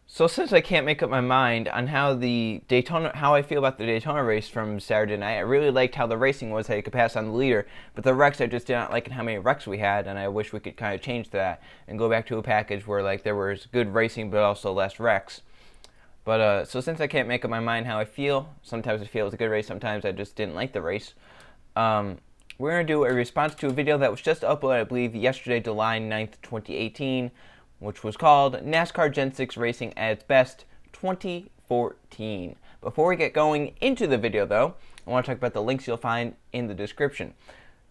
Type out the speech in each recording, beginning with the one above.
So since I can't make up my mind on how I feel about the Daytona race from Saturday night, I really liked how the racing was, how you could pass on the leader, but the wrecks I just did not like, and how many wrecks we had, and I wish we could kind of change that and go back to a package where like there was good racing but also less wrecks. But so since I can't make up my mind how I feel, sometimes I feel it was a good race, sometimes I just didn't like the race. Um, we're going to do a response to a video that was just uploaded, I believe, yesterday, July 9th, 2018, which was called NASCAR Gen 6 Racing at its Best 2014. Before we get going into the video, though, I want to talk about the links you'll find in the description.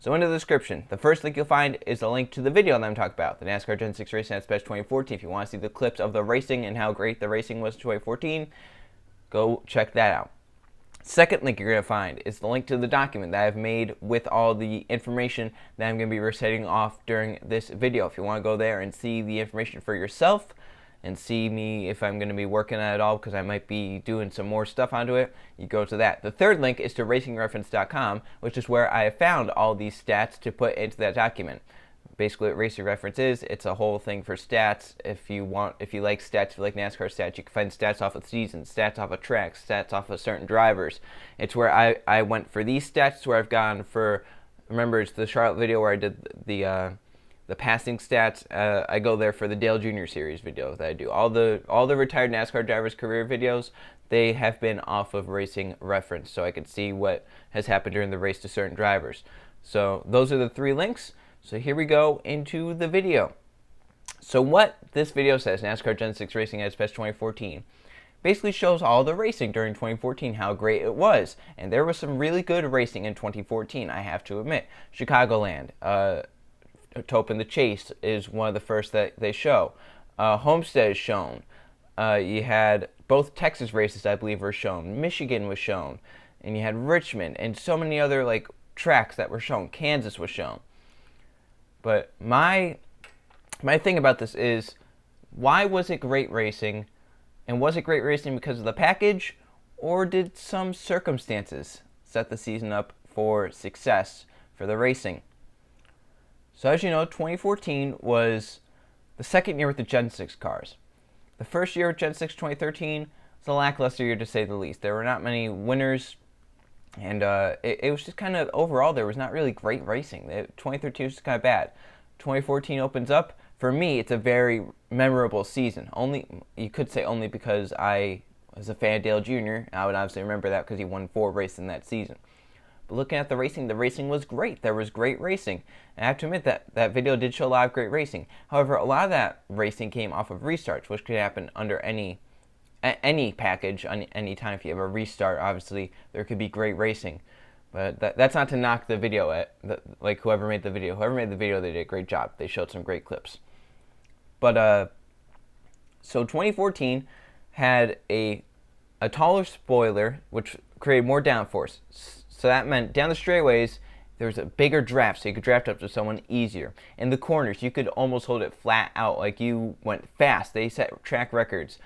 So in the description, the first link you'll find is a link to the video that I'm talking about, the NASCAR Gen 6 Racing at its Best 2014. If you want to see the clips of the racing and how great the racing was in 2014, go check that out. Second link you're going to find is the link to the document that I've made with all the information that I'm going to be reciting off during this video. If you want to go there and see the information for yourself and see me if I'm going to be working on it all, because I might be doing some more stuff onto it, you go to that. The third link is to racingreference.com, which is where I have found all these stats to put into that document. Basically what Racing Reference is, it's a whole thing for stats. If you like stats, if you like NASCAR stats, you can find stats off of seasons, stats off of tracks, stats off of certain drivers. It's where I went for these stats, where I've gone for, remember it's the Charlotte video where I did the passing stats. I go there for the Dale Jr. Series video that I do. All the retired NASCAR drivers' career videos, they have been off of Racing Reference, so I can see what has happened during the race to certain drivers. So those are the three links. So here we go into the video. So what this video says, NASCAR Gen 6 Racing at its Best 2014, basically shows all the racing during 2014, how great it was. And there was some really good racing in 2014, I have to admit. Chicagoland, to open the Chase is one of the first that they show. Homestead is shown. You had both Texas races, I believe, were shown. Michigan was shown. And you had Richmond and so many other like tracks that were shown. Kansas was shown. But my thing about this is, why was it great racing? And was it great racing because of the package, or did some circumstances set the season up for success for the racing? So as you know, 2014 was the second year with the Gen 6 cars. The first year with Gen 6, 2013, was a lackluster year to say the least. There were not many winners, and it was just kind of, overall, there was not really great racing. 2013 was just kind of bad. 2014 opens up. For me, it's a very memorable season. You could say only because I was a fan of Dale Jr. I would obviously remember that because he won 4 races in that season. But looking at the racing was great. There was great racing. And I have to admit that video did show a lot of great racing. However, a lot of that racing came off of restarts, which could happen under any package, on any time. If you have a restart, obviously there could be great racing, but that's not to knock the video like whoever made the video, they did a great job. They showed some great clips. But so 2014 had a taller spoiler, which created more downforce. So that meant down the straightaways there was a bigger draft, so you could draft up to someone easier. In the corners, you could almost hold it flat out, like you went fast. They set track records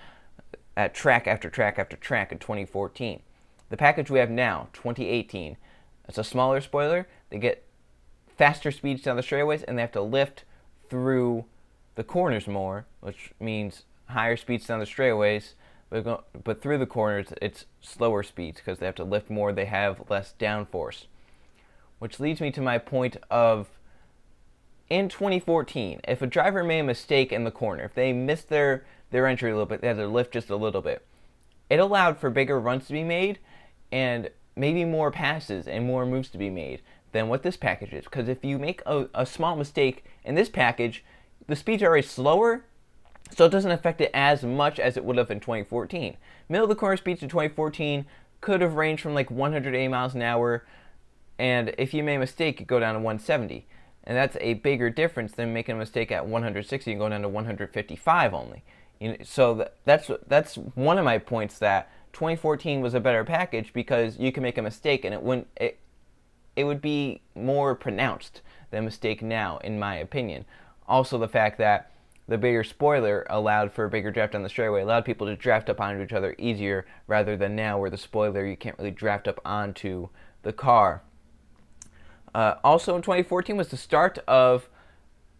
at track after track after track in 2014. The package we have now, 2018, it's a smaller spoiler. They get faster speeds down the straightaways, and they have to lift through the corners more, which means higher speeds down the straightaways, but through the corners, it's slower speeds because they have to lift more. They have less downforce, which leads me to my point of, in 2014, if a driver made a mistake in the corner, if they missed their entry a little bit, they had to lift just a little bit, it allowed for bigger runs to be made and maybe more passes and more moves to be made than what this package is. Because if you make a small mistake in this package, the speeds are already slower, so it doesn't affect it as much as it would have in 2014. Middle of the corner speeds in 2014 could have ranged from like 180 miles an hour, and if you made a mistake, you go down to 170. And that's a bigger difference than making a mistake at 160 and going down to 155 only. So that's one of my points, that 2014 was a better package because you can make a mistake and it would be more pronounced than a mistake now, in my opinion. Also, the fact that the bigger spoiler allowed for a bigger draft on the straightaway, allowed people to draft up onto each other easier, rather than now where the spoiler, you can't really draft up onto the car. Also in 2014 was the start of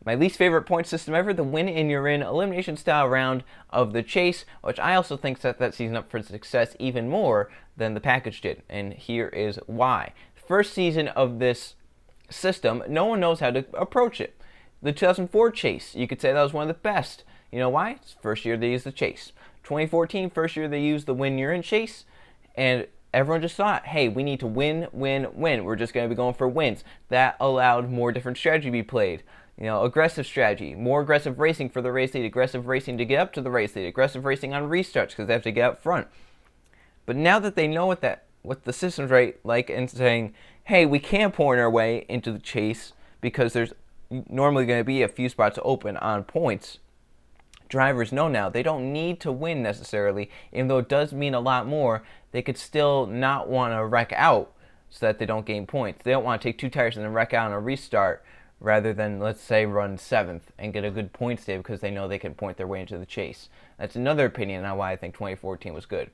My least favorite point system ever, the win and you're in elimination style round of the chase, which I also think set that season up for success even more than the package did. And here is why. First season of this system, no one knows how to approach it. The 2004 chase, you could say that was one of the best. You know why? It's the first year they used the chase. 2014, first year they used the win you're in chase, and everyone just thought, hey, we need to win, win, win. We're just going to be going for wins. That allowed more different strategy to be played. Aggressive strategy, more aggressive racing for the race lead, aggressive racing to get up to the race lead, aggressive racing on restarts because they have to get up front. But now that they know what the system's like and saying, hey, we can't point our way into the chase because there's normally going to be a few spots open on points, drivers know now they don't need to win necessarily, even though it does mean a lot more. They could still not want to wreck out so that they don't gain points. They don't want to take 2 tires and then wreck out on a restart rather than, let's say, run 7th and get a good point save because they know they can point their way into the chase. That's another opinion on why I think 2014 was good.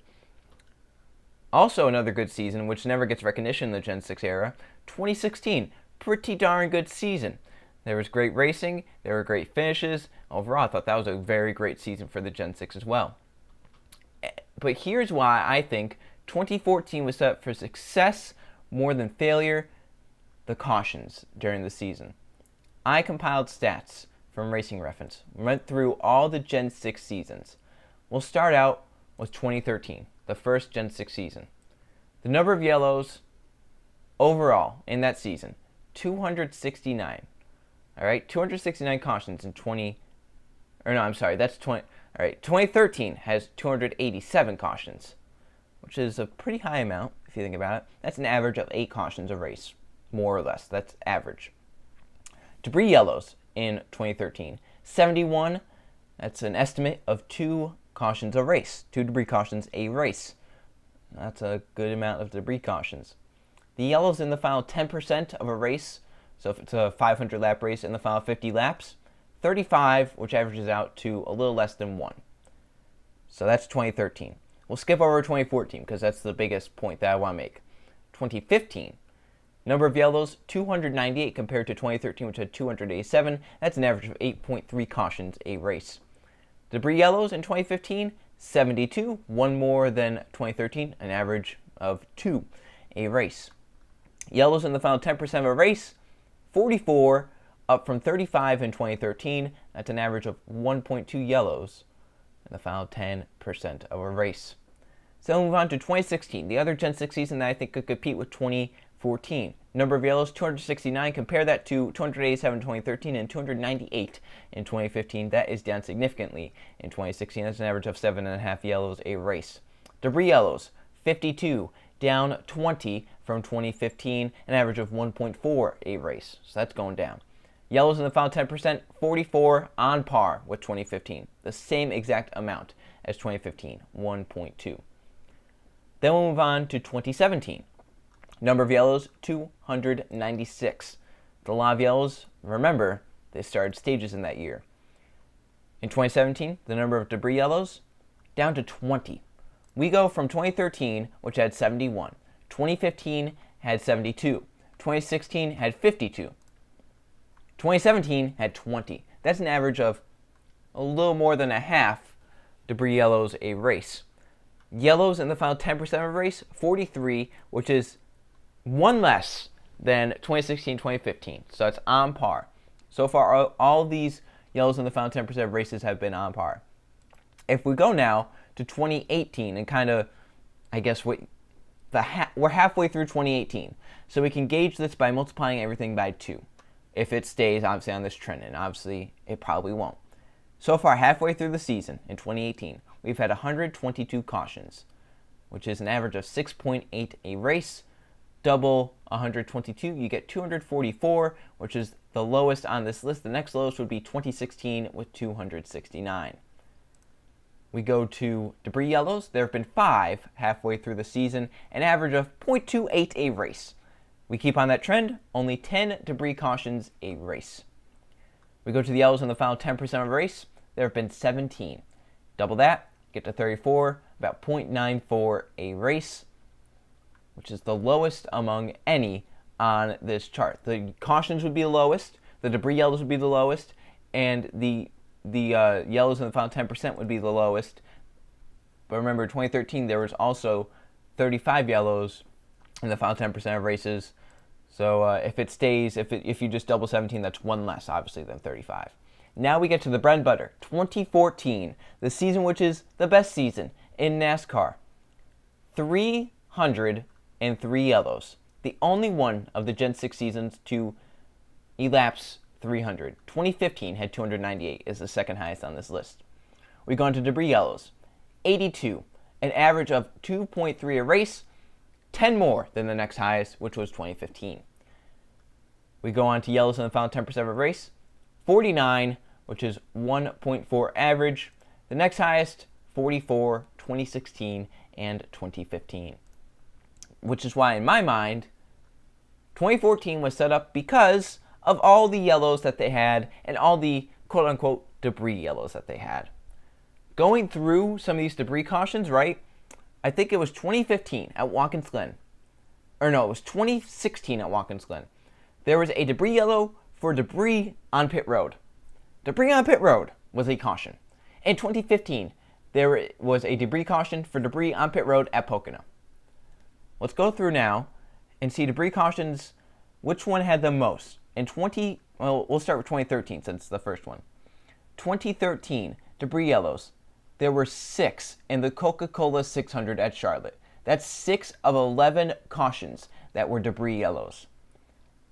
Also another good season, which never gets recognition in the Gen 6 era, 2016. Pretty darn good season. There was great racing, there were great finishes. Overall, I thought that was a very great season for the Gen 6 as well. But here's why I think 2014 was set up for success more than failure: the cautions during the season. I compiled stats from Racing Reference, went through all the Gen 6 seasons. We'll start out with 2013, the first Gen 6 season. The number of yellows overall in that season, 269. All right, 269 cautions in 2013 has 287 cautions, which is a pretty high amount if you think about it. That's an average of 8 cautions a race, more or less. That's average. Debris yellows in 2013, 71. That's an estimate of 2 cautions a race, 2 debris cautions a race. That's a good amount of debris cautions. The yellows in the final 10% of a race, so if it's a 500 lap race in the final 50 laps, 35, which averages out to a little less than 1. So that's 2013. We'll skip over 2014 because that's the biggest point that I want to make. 2015, number of yellows, 298 compared to 2013, which had 287. That's an average of 8.3 cautions a race. Debris yellows in 2015, 72, 1 more than 2013, an average of 2 a race. Yellows in the final 10% of a race, 44, up from 35 in 2013. That's an average of 1.2 yellows in the final 10% of a race. So we'll move on to 2016, the other Gen 6 season that I think could compete with 2014. Number of yellows, 269. Compare that to 287 in 2013 and 298 in 2015. That is down significantly in 2016. That's an average of 7.5 yellows a race. Debris yellows, 52, down 20 from 2015, an average of 1.4 a race. So that's going down. Yellows in the final 10%, 44, on par with 2015. The same exact amount as 2015, 1.2. Then we'll move on to 2017. Number of yellows, 296. The lot of yellows, remember, they started stages in that year. In 2017, the number of debris yellows, down to 20. We go from 2013, which had 71. 2015 had 72. 2016 had 52. 2017 had 20. That's an average of a little more than a half debris yellows a race. Yellows in the final 10% of a race, 43, which is 1 less than 2016-2015. So that's on par. So far, all these yellows in the final 10% of races have been on par. If we go now to 2018 and kind of, I guess, we're halfway through 2018. So we can gauge this by multiplying everything by 2. If it stays, obviously, on this trend, and obviously, it probably won't. So far, halfway through the season in 2018, we've had 122 cautions, which is an average of 6.8 a race. Double 122, you get 244, which is the lowest on this list. The next lowest would be 2016 with 269. We go to debris yellows. There have been 5 halfway through the season, an average of 0.28 a race. We keep on that trend, only 10 debris cautions a race. We go to the yellows in the final 10% of a race. There have been 17. Double that, get to 34, about 0.94 a race, which is the lowest among any on this chart. The cautions would be the lowest, the debris yellows would be the lowest, and the yellows in the final 10% would be the lowest. But remember, in 2013, there was also 35 yellows in the final 10% of races. So if it stays, if you just double 17, that's one less, obviously, than 35. Now we get to the bread and butter, 2014, the season which is the best season in NASCAR. 303 yellows. The only one of the Gen 6 seasons to elapse 300. 2015 had 298, is the second highest on this list. We go on to debris yellows, 82, an average of 2.3 a race, 10 more than the next highest, which was 2015. We go on to yellows in the final 10% of a race, 49, which is 1.4 average. The next highest, 44, 2016, and 2015. Which is why, in my mind, 2014 was set up because of all the yellows that they had and all the quote-unquote debris yellows that they had. Going through some of these debris cautions, right, I think it was 2015 at Watkins Glen. Or no, it was 2016 at Watkins Glen. There was a debris yellow for debris on pit road. Debris on pit road was a caution. In 2015, there was a debris caution for debris on pit road at Pocono. Let's go through now and see debris cautions, which one had the most. We'll start with 2013 since it's the first one. 2013, debris yellows. There were 6 in the Coca-Cola 600 at Charlotte. That's 6 of 11 cautions that were debris yellows.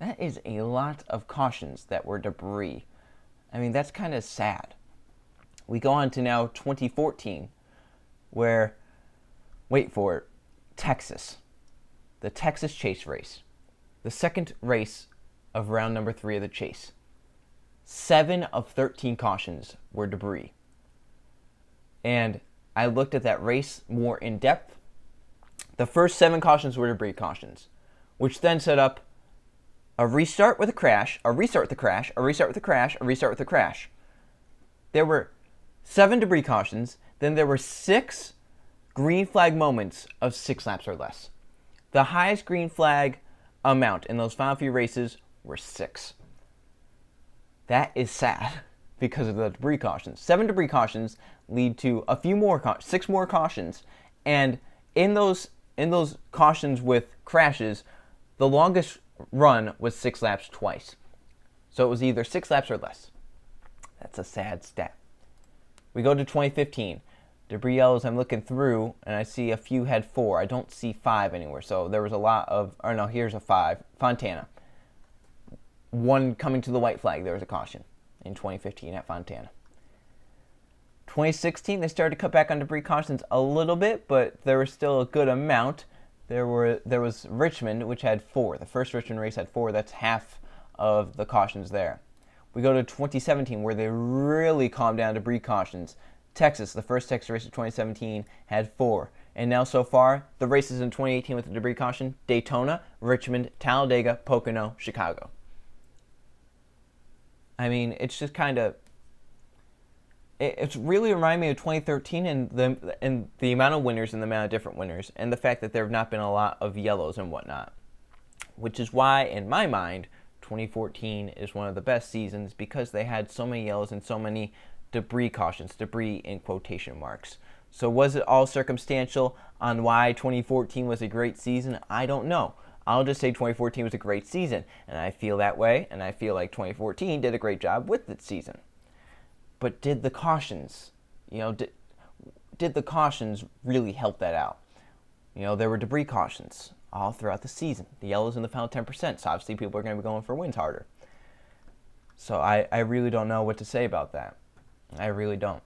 That is a lot of cautions that were debris. I mean, that's kind of sad. We go on to now 2014, where, wait for it, Texas. The Texas Chase race. The second race of round number 3 of the chase. 7 of 13 cautions were debris. And I looked at that race more in depth. The first 7 cautions were debris cautions, which then set up a restart with a crash, a restart with a crash, a restart with a crash, a restart with a crash. There were 7 debris cautions, then there were 6 green flag moments of 6 laps or less. The highest green flag amount in those final few races were 6. That is sad because of the debris cautions. 7 debris cautions lead to a few more 6 more cautions, and in those cautions with crashes, the longest run was 6 laps twice. So it was either 6 laps or less. That's a sad stat. We go to 2015. Debris yellows, I'm looking through, and I see a few had 4. I don't see 5 anywhere. So there was a lot of, or no, here's a 5. Fontana. 1 coming to the white flag, there was a caution in 2015 at Fontana. 2016, they started to cut back on debris cautions a little bit, but there was still a good amount. There was Richmond, which had 4. The first Richmond race had 4. That's half of the cautions there. We go to 2017, where they really calmed down debris cautions. Texas, the first Texas race of 2017, had 4. And now so far, the races in 2018 with the debris caution: Daytona, Richmond, Talladega, Pocono, Chicago. I mean, it's just kind of... It's really reminding me of 2013 and the amount of winners and the amount of different winners, and the fact that there have not been a lot of yellows and whatnot. Which is why, in my mind, 2014 is one of the best seasons, because they had so many yellows and so many debris cautions, debris in quotation marks. So was it all circumstantial on why 2014 was a great season? I don't know. I'll just say 2014 was a great season, and I feel that way, and I feel like 2014 did a great job with the season. But did the cautions, did the cautions really help that out? There were debris cautions all throughout the season. The yellows in the final 10%, so obviously people are going to be going for wins harder. So I really don't know what to say about that. I really don't.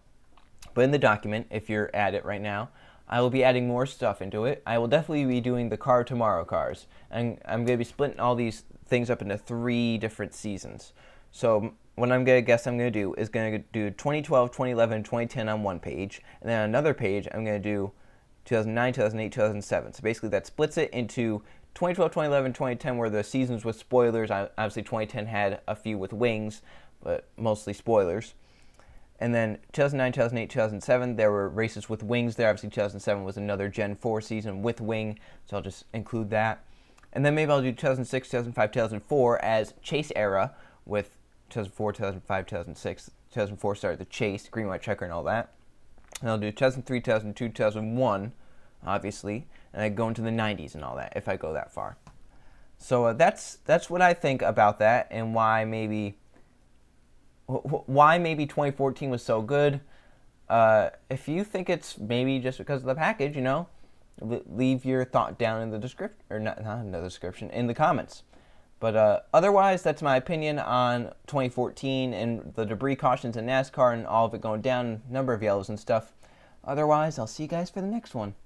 But in the document, if you're at it right now, I will be adding more stuff into it. I will definitely be doing the Car Tomorrow cars. And I'm going to be splitting all these things up into 3 different seasons. So what I'm going to do is going to do 2012, 2011, 2010 on one page. And then on another page, I'm going to do 2009, 2008, 2007. So basically that splits it into 2012, 2011, 2010 were the seasons with spoilers. Obviously 2010 had a few with wings, but mostly spoilers. And then 2009, 2008, 2007, there were races with wings there. Obviously 2007 was another Gen 4 season with wing, so I'll just include that. And then maybe I'll do 2006, 2005, 2004 as chase era with 2004, 2005, 2006. 2004 started the chase, green, white checker, and all that. And I'll do 2003, 2002, 2001, obviously, and I go into the 90s and all that if I go that far. So that's what I think about that, and why maybe 2014 was so good. If you think it's maybe just because of the package, leave your thought down in the description, or not in the description, in the comments. But otherwise, that's my opinion on 2014 and the debris cautions in NASCAR and all of it going down, number of yellows and stuff. Otherwise, I'll see you guys for the next one.